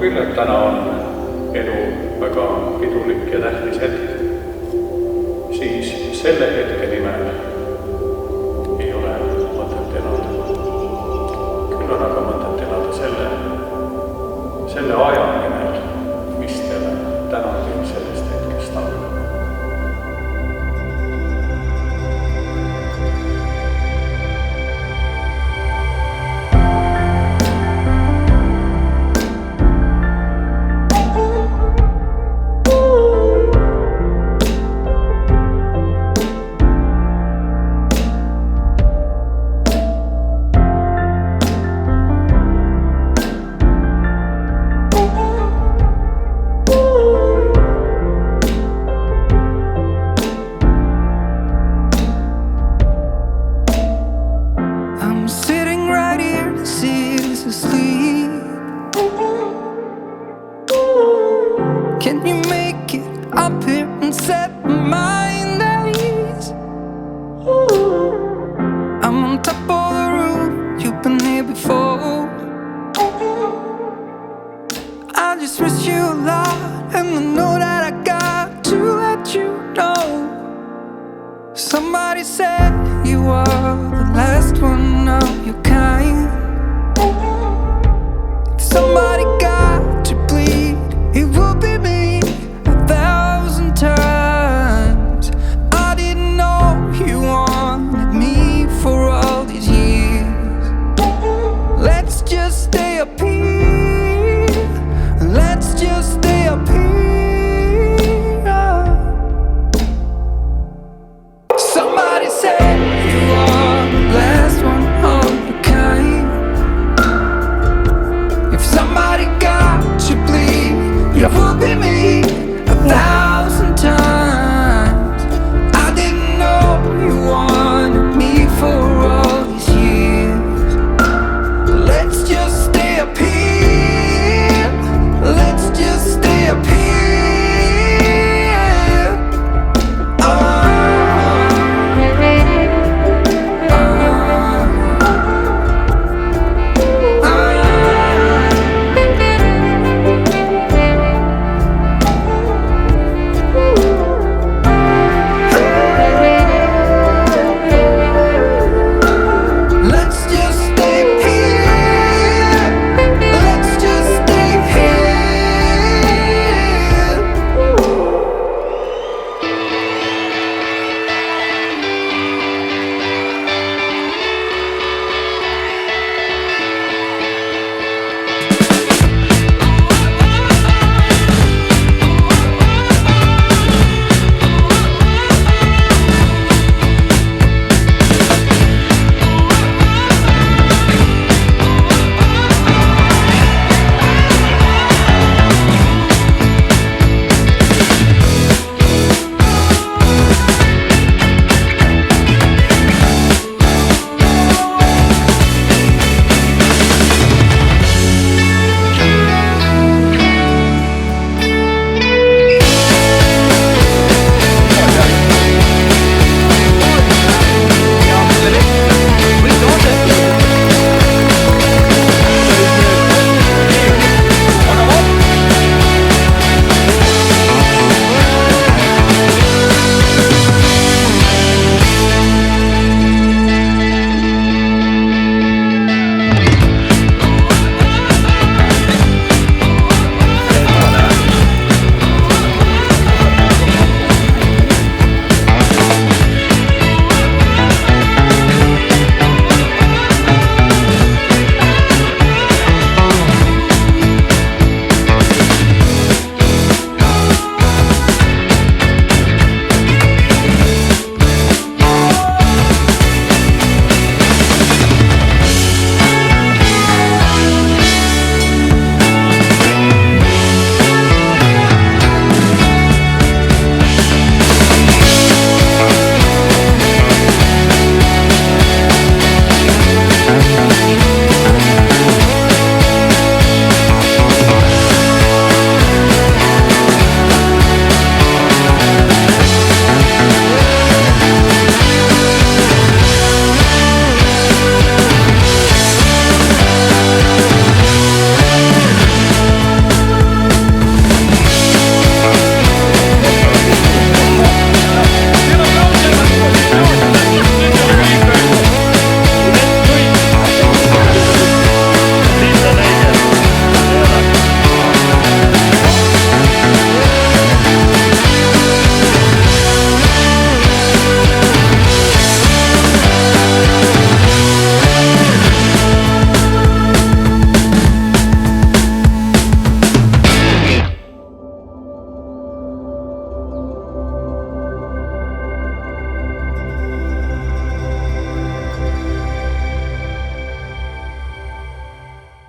küll, et täna on elu väga pidulik ja tähtis hetk, siis selle hetke nimel ei ole mõtet elada. Küll on aga mõtet elada selle aja nimel, mis teile täna teil sellest hetkest annab. Can you make it up here and set my mind at ease? I'm on top of the roof, you've been here before. I just miss you a lot, and I know that I got to let you know. Somebody said you are the last one of your kind. Somebody got